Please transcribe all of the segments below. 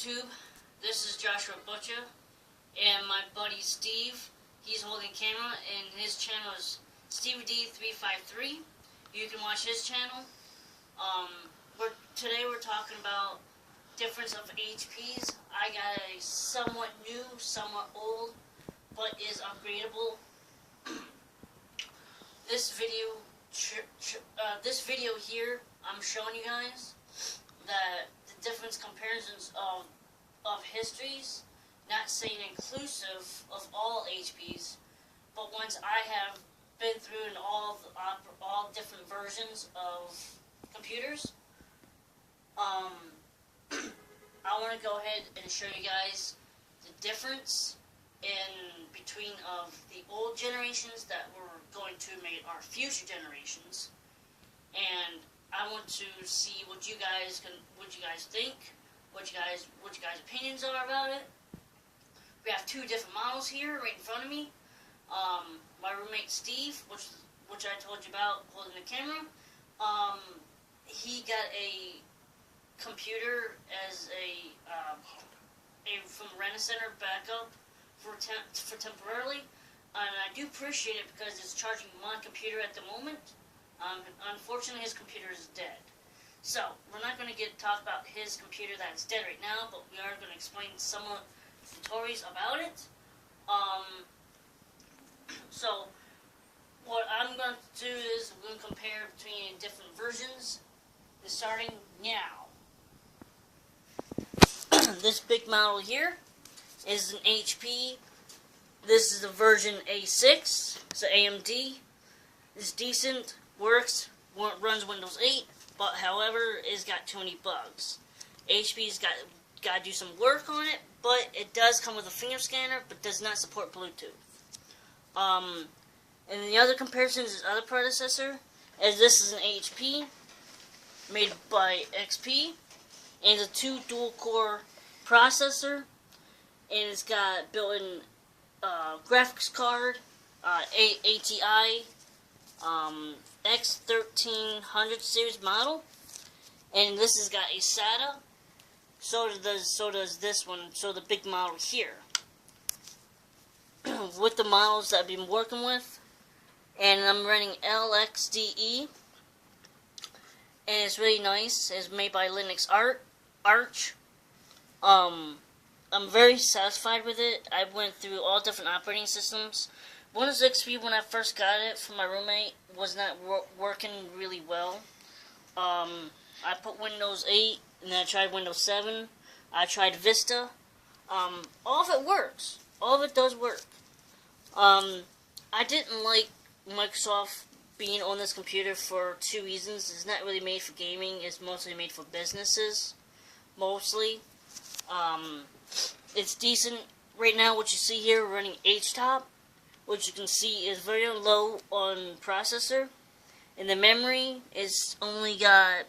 YouTube? This is Joshua Butcher, and my buddy Steve. He's holding camera, and his channel is StevieD353. You can watch his channel. Today we're talking about difference of HPs. I got a somewhat new, somewhat old, but is upgradable. This video here, I'm showing you guys that the difference comparisons of histories, not saying inclusive of all HPs, but once I have been through in all different versions of computers, I want to go ahead and show you guys the difference in between of the old generations that we're going to make our future generations, and I want to see what you guys think, what you guys opinions are about it. We have two different models here right in front of me. My roommate Steve, which I told you about holding the camera, he got a computer as a from Rent-A-Center backup for temporarily, and I do appreciate it because it's charging my computer at the moment. Unfortunately, his computer is dead. So we're not going to talk about his computer that's dead right now, but we are going to explain some of the stories about it. So what I'm going to do is we're going to compare between different versions, starting now. This big model here is an HP. This is the version A6. It's an AMD. It's decent, works, runs Windows 8, but however, it's got too many bugs. HP's got to do some work on it, but it does come with a finger scanner, but does not support Bluetooth. And the other comparison is other predecessor, as this is an HP made by XP, and it's a 2 dual-core processor, and it's got built-in graphics card, ATI X1300 series model, and this has got a SATA. So does this one. So the big model here, with the models that I've been working with, and I'm running LXDE, and it's really nice. It's made by Linux Arch. I'm very satisfied with it. I went through all different operating systems. Windows XP, when I first got it from my roommate, was not working really well. I put Windows 8, and then I tried Windows 7. I tried Vista. All of it works. All of it does work. I didn't like Microsoft being on this computer for two reasons. It's not really made for gaming. It's mostly made for businesses. Mostly. It's decent. Right now, what you see here, we're running HTOP, which you can see is very low on processor. And the memory is only got...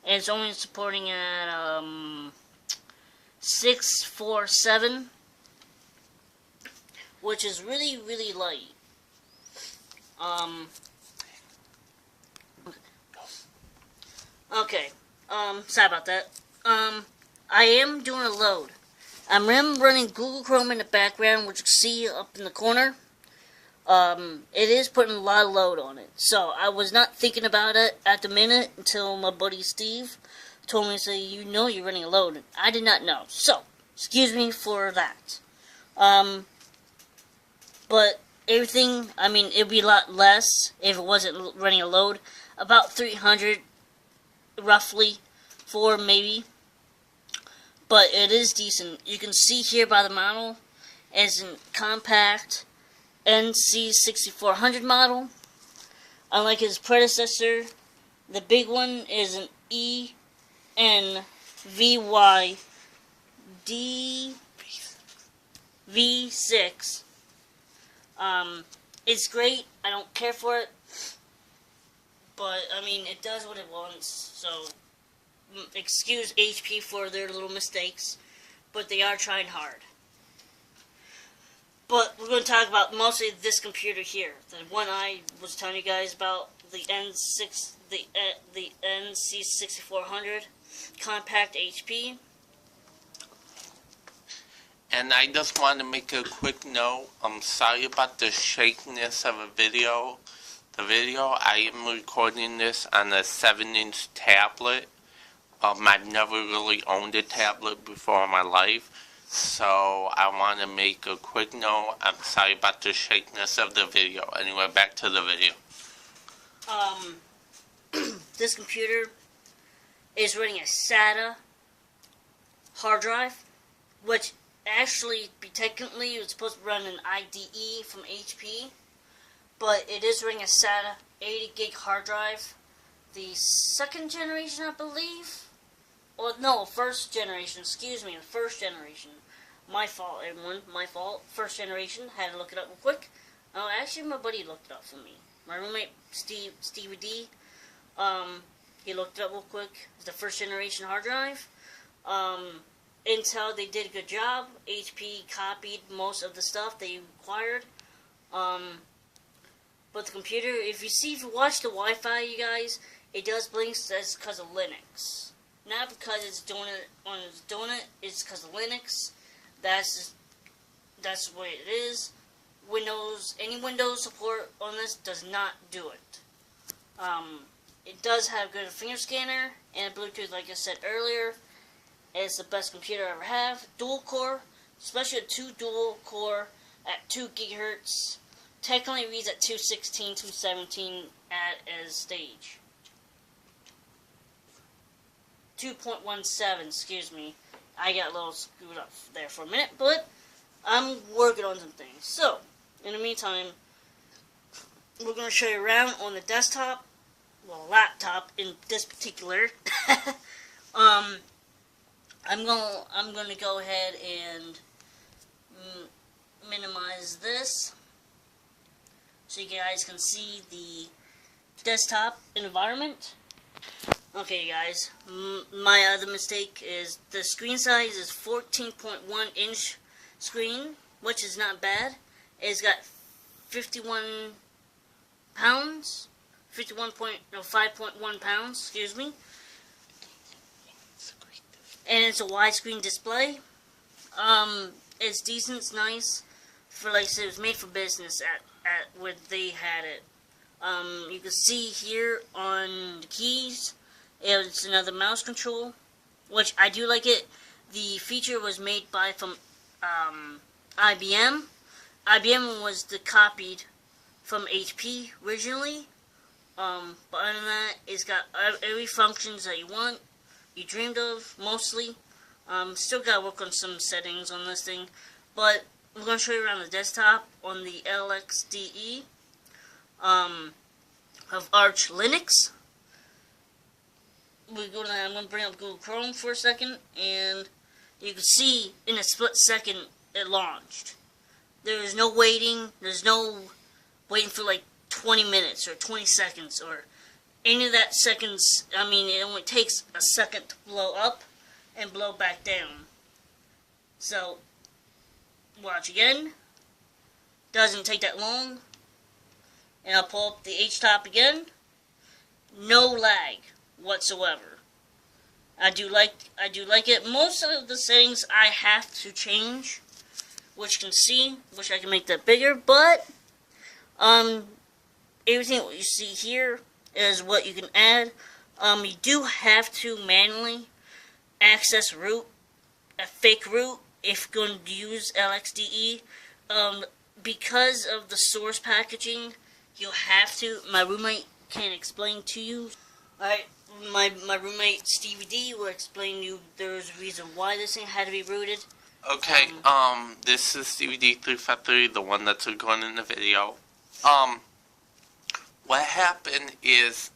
And it's only supporting at 647, which is really, really light. Okay. Sorry about that. I am doing a load. I'm running Google Chrome in the background, which you can see up in the corner. It is putting a lot of load on it. So, I was not thinking about it at the minute until my buddy Steve told me to say, you know you're running a load. I did not know. So, excuse me for that. But everything, I mean, it would be a lot less if it wasn't running a load. About 300, roughly, 4 maybe. But it is decent. You can see here by the model, it's a compact NC6400 model. Unlike his predecessor, the big one is an ENVYDV6. It's great. I don't care for it, but I mean, it does what it wants. So excuse HP for their little mistakes, but they are trying hard. But we're going to talk about mostly this computer here, the one I was telling you guys about, the NC6400 compact HP. And I just want to make a quick note. I'm sorry about the shakiness of a video. I am recording this on a 7-inch tablet. I've never really owned a tablet before in my life. So I want to make a quick note. I'm sorry about the shakiness of the video. Anyway, back to the video. This computer is running a SATA hard drive, which actually, technically, it's supposed to run an IDE from HP, but it is running a SATA 80 gig hard drive, the second generation, I believe, or no, first generation. Excuse me, the first generation. My fault, everyone. My fault. First generation. Had to look it up real quick. Oh, actually, my buddy looked it up for me. My roommate Stevie D. He looked it up real quick. It's the first generation hard drive. Intel, they did a good job. HP copied most of the stuff they required. But the computer, if you watch the Wi-Fi, you guys, it does blink. That's because of Linux. Not because it's doing it on its donut. It's because of Linux. That's the way it is. Any Windows support on this does not do it. It does have good finger scanner and Bluetooth, like I said earlier. It's the best computer I ever have. Dual core, especially a 2 dual core at 2 gigahertz. Technically reads at 216, 217 at a stage. 2.17, excuse me. I got a little screwed up there for a minute, but I'm working on some things. So, in the meantime, we're going to show you around on the desktop, well, laptop in this particular. I'm gonna go ahead and minimize this so you guys can see the desktop environment. Okay, guys, my other mistake is the screen size is 14.1 inch screen, which is not bad. It's got 51 pounds, 5.1 pounds, excuse me. And it's a widescreen display. It's decent, it's nice. For like I said, it was made for business at where they had it. You can see here on the keys, it's another mouse control, which I do like it. The feature was made from IBM. IBM was copied from HP originally. But other than that, it's got every functions that you want. You dreamed of, mostly. Still gotta work on some settings on this thing, but I'm gonna show you around the desktop on the LXDE of Arch Linux. I'm gonna bring up Google Chrome for a second, and you can see in a split second it launched. There is no waiting. There's no waiting for like 20 minutes or 20 seconds or any of that seconds. I mean, it only takes a second to blow up and blow back down. So, watch again. Doesn't take that long. And I'll pull up the H-top again. No lag whatsoever. I do like it. Most of the settings I have to change, which you can see. Wish I could make that bigger, but everything what you see here is what you can add. You do have to manually access root, a fake root, if you're going to use LXDE. Because of the source packaging, you'll have to. My roommate can explain to you. Alright, my roommate Stevie D will explain to you there's a reason why this thing had to be rooted. Okay, this is Stevie D353, the one that's recording in the video. What happened is,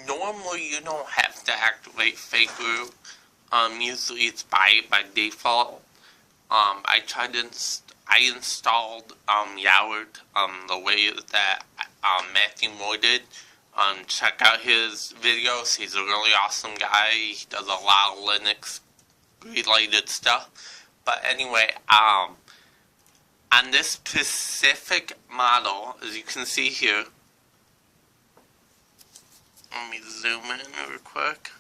normally you don't have to activate fake root. Usually it's by default. I installed Yoward, the way that Matthew Moore did. Check out his videos. He's a really awesome guy. He does a lot of Linux related stuff. But anyway, on this specific model, as you can see here, Let me zoom in real quick.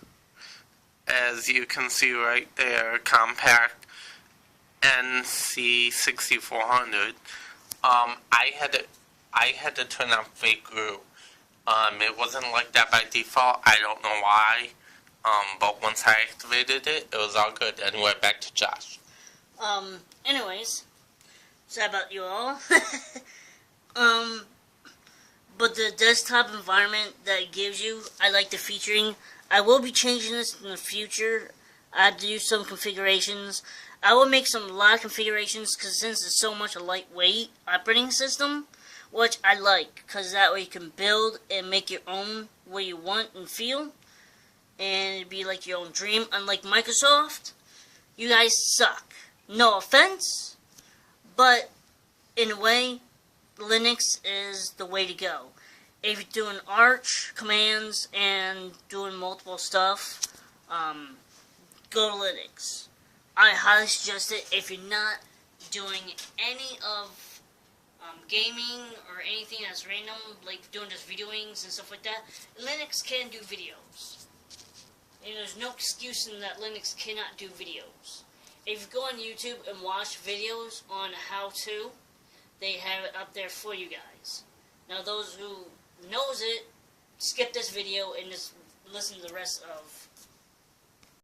As you can see right there, compact NC6400. I had to turn on fake GRU. It wasn't like that by default. I don't know why. But once I activated it, it was all good. Anyway, back to Josh. Anyways, sorry about you all. But the desktop environment that it gives you, I like the featuring. I will be changing this in the future. I have to do some configurations. I will make a lot of configurations because since it's so much a lightweight operating system, which I like, because that way you can build and make your own way you want and feel, and it'd be like your own dream. Unlike Microsoft, you guys suck. No offense, but in a way, Linux is the way to go. If you're doing Arch commands and doing multiple stuff, go to Linux. I highly suggest it. If you're not doing any of gaming or anything that's random, like doing just videoings and stuff like that, Linux can do videos. And there's no excuse in that Linux cannot do videos. If you go on YouTube and watch videos on how to, they have it up there for you guys. Now those who knows it, skip this video and just listen to the rest of